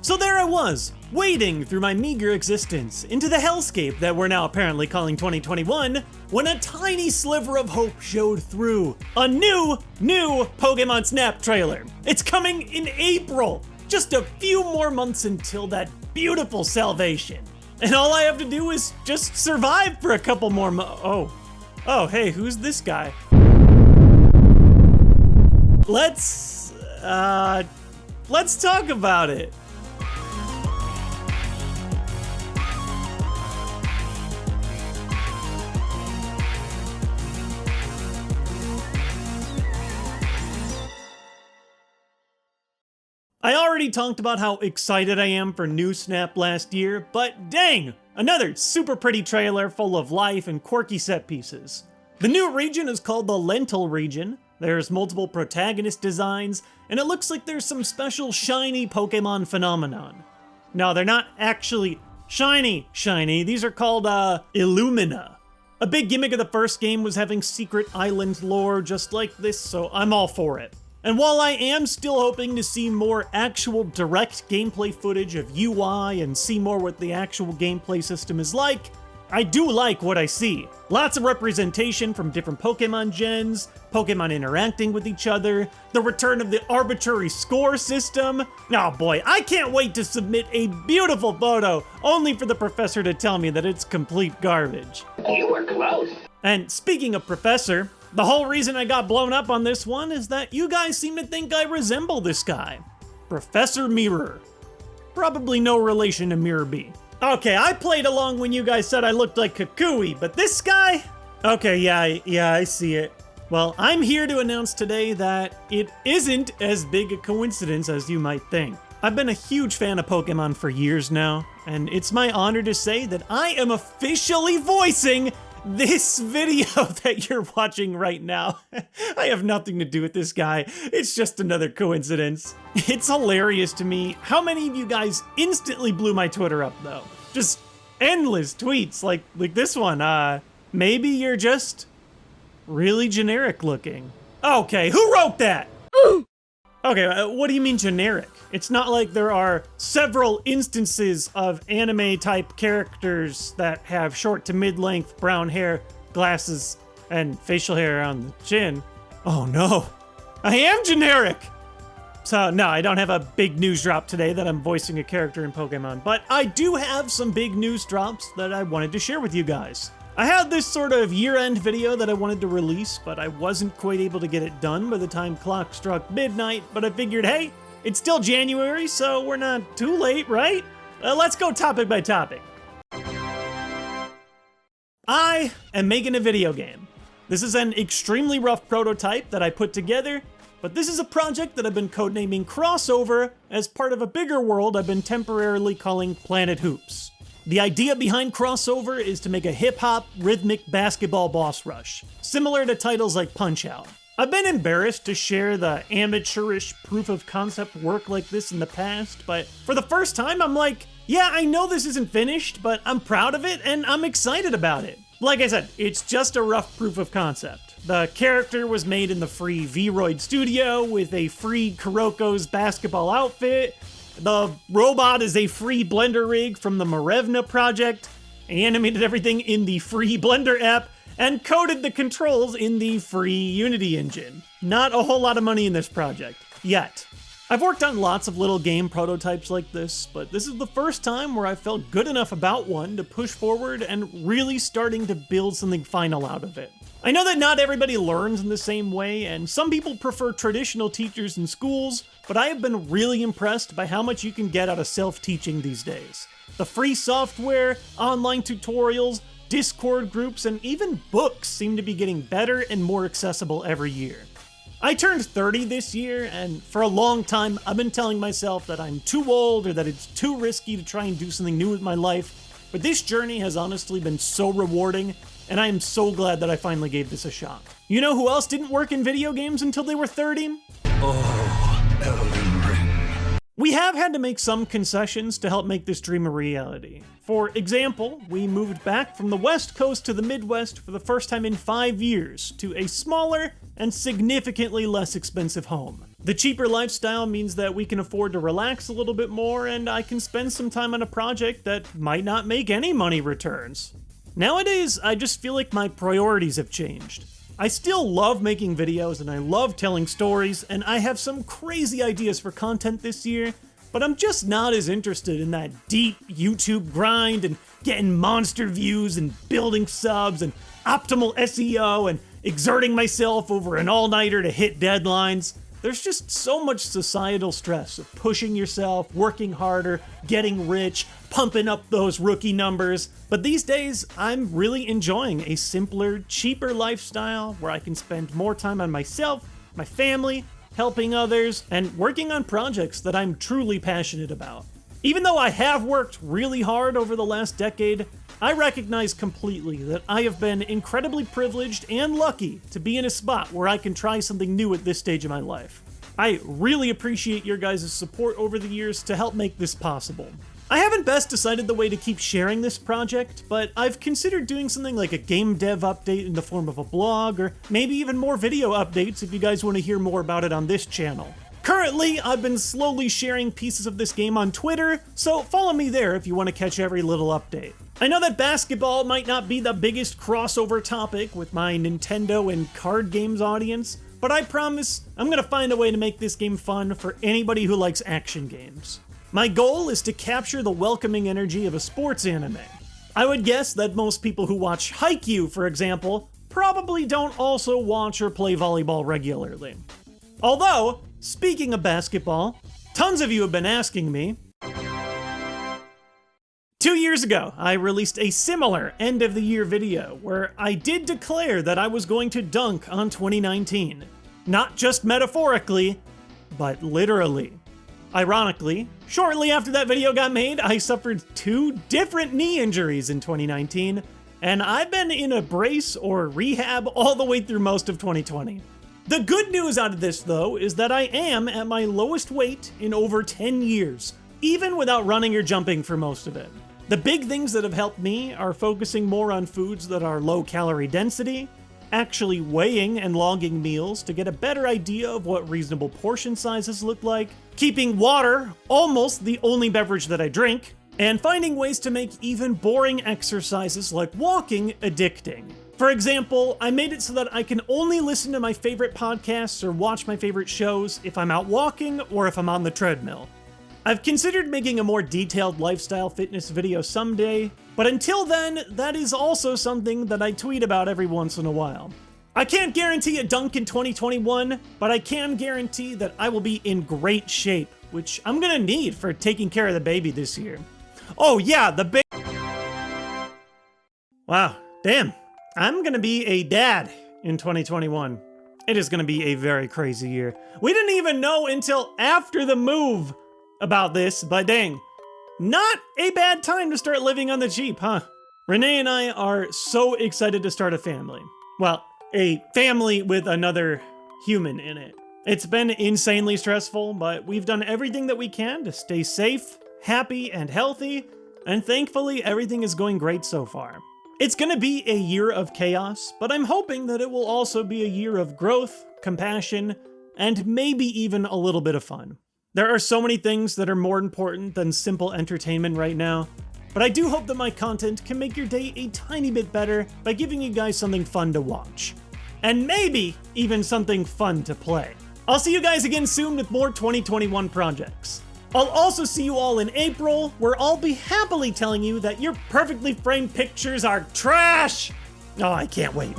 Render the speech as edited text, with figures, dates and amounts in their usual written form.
So there I was, wading through my meager existence into the hellscape that we're now apparently calling 2021, when a tiny sliver of hope showed through. A new Pokémon Snap trailer. It's coming in April. Just a few more months until that beautiful salvation. And all I have to do is just survive for a couple more Oh, hey, who's this guy? Let's talk about it. I already talked about how excited I am for new Snap last year, but dang, another super pretty trailer full of life and quirky set pieces. The new region is called the Lentil region. There's multiple protagonist designs, and it looks like there's some special shiny Pokemon phenomenon. No, they're not actually shiny, these are called Illumina. A big gimmick of the first game was having secret island lore just like this, so I'm all for it. And while I am still hoping to see more actual direct gameplay footage of UI and see more what the actual gameplay system is like, I do like what I see. Lots of representation from different Pokemon gens, Pokemon interacting with each other, the return of the arbitrary score system. Oh boy, I can't wait to submit a beautiful photo, only for the professor to tell me that it's complete garbage. You were close. And speaking of professor, the whole reason I got blown up on this one is that you guys seem to think I resemble this guy. Professor Mirror. Probably no relation to Mirror B. Okay, I played along when you guys said I looked like Kukui, but this guy? Okay, yeah, I see it. Well, I'm here to announce today that it isn't as big a coincidence as you might think. I've been a huge fan of Pokemon for years now, and it's my honor to say that I am officially voicing this video that you're watching right now. I have nothing to do with this guy. It's just another coincidence. It's hilarious to me how many of you guys instantly blew my Twitter up though. Just endless tweets like this one. Maybe you're just really generic looking. Okay, who wrote that? Okay, what do you mean generic? It's not like there are several instances of anime-type characters that have short to mid-length brown hair, glasses, and facial hair on the chin. Oh no, I am generic! So no, I don't have a big news drop today that I'm voicing a character in Pokemon, but I do have some big news drops that I wanted to share with you guys. I had this sort of year-end video that I wanted to release, but I wasn't quite able to get it done by the time clock struck midnight, but I figured, hey, it's still January, so we're not too late, right? Let's go topic by topic. I am making a video game. This is an extremely rough prototype that I put together, but this is a project that I've been codenaming Crossover as part of a bigger world I've been temporarily calling Planet Hoops. The idea behind Crossover is to make a hip-hop, rhythmic basketball boss rush, similar to titles like Punch-Out! I've been embarrassed to share the amateurish proof of concept work like this in the past, but for the first time I'm like, yeah, I know this isn't finished, but I'm proud of it and I'm excited about it. Like I said, it's just a rough proof of concept. The character was made in the free Vroid studio with a free Kuroko's basketball outfit. The robot is a free Blender rig from the Marevna project. I animated everything in the free Blender app and coded the controls in the free Unity engine. Not a whole lot of money in this project, yet. I've worked on lots of little game prototypes like this, but this is the first time where I felt good enough about one to push forward and really starting to build something final out of it. I know that not everybody learns in the same way, and some people prefer traditional teachers in schools, but I have been really impressed by how much you can get out of self-teaching these days. The free software, online tutorials, Discord groups, and even books seem to be getting better and more accessible every year. I turned 30 this year, and for a long time I've been telling myself that I'm too old or that it's too risky to try and do something new with my life, but this journey has honestly been so rewarding, and I am so glad that I finally gave this a shot. You know who else didn't work in video games until they were 30? Oh, Elden Ring. We have had to make some concessions to help make this dream a reality. For example, we moved back from the West Coast to the Midwest for the first time in 5 years to a smaller and significantly less expensive home. The cheaper lifestyle means that we can afford to relax a little bit more, and I can spend some time on a project that might not make any money returns. Nowadays, I just feel like my priorities have changed. I still love making videos and I love telling stories, and I have some crazy ideas for content this year, but I'm just not as interested in that deep YouTube grind and getting monster views and building subs and optimal SEO and exerting myself over an all-nighter to hit deadlines. There's just so much societal stress of pushing yourself, working harder, getting rich, pumping up those rookie numbers. But these days, I'm really enjoying a simpler, cheaper lifestyle where I can spend more time on myself, my family, helping others, and working on projects that I'm truly passionate about. Even though I have worked really hard over the last decade, I recognize completely that I have been incredibly privileged and lucky to be in a spot where I can try something new at this stage of my life. I really appreciate your guys' support over the years to help make this possible. I haven't best decided the way to keep sharing this project, but I've considered doing something like a game dev update in the form of a blog, or maybe even more video updates if you guys want to hear more about it on this channel. Currently, I've been slowly sharing pieces of this game on Twitter, so follow me there if you want to catch every little update. I know that basketball might not be the biggest crossover topic with my Nintendo and card games audience, but I promise I'm gonna find a way to make this game fun for anybody who likes action games. My goal is to capture the welcoming energy of a sports anime. I would guess that most people who watch Haikyuu, for example, probably don't also watch or play volleyball regularly. Although, speaking of basketball, tons of you have been asking me. 2 years ago, I released a similar end-of-the-year video where I did declare that I was going to dunk on 2019. Not just metaphorically, but literally. Ironically, shortly after that video got made, I suffered 2 different knee injuries in 2019, and I've been in a brace or rehab all the way through most of 2020. The good news out of this, though, is that I am at my lowest weight in over 10 years, even without running or jumping for most of it. The big things that have helped me are focusing more on foods that are low calorie density, actually weighing and logging meals to get a better idea of what reasonable portion sizes look like, keeping water almost the only beverage that I drink, and finding ways to make even boring exercises like walking addicting. For example, I made it so that I can only listen to my favorite podcasts or watch my favorite shows if I'm out walking or if I'm on the treadmill. I've considered making a more detailed lifestyle fitness video someday, but until then, that is also something that I tweet about every once in a while. I can't guarantee a dunk in 2021, but I can guarantee that I will be in great shape, which I'm gonna need for taking care of the baby this year. Oh yeah, the baby. Wow, damn. I'm gonna be a dad in 2021. It is gonna be a very crazy year. We didn't even know until after the move about this, but dang, not a bad time to start living on the cheap, huh? Renee and I are so excited to start a family. Well, a family with another human in it. It's been insanely stressful, but we've done everything that we can to stay safe, happy, and healthy, and thankfully everything is going great so far. It's gonna be a year of chaos, but I'm hoping that it will also be a year of growth, compassion, and maybe even a little bit of fun. There are so many things that are more important than simple entertainment right now, but I do hope that my content can make your day a tiny bit better by giving you guys something fun to watch. And maybe even something fun to play. I'll see you guys again soon with more 2021 projects. I'll also see you all in April, where I'll be happily telling you that your perfectly framed pictures are trash! Oh, I can't wait.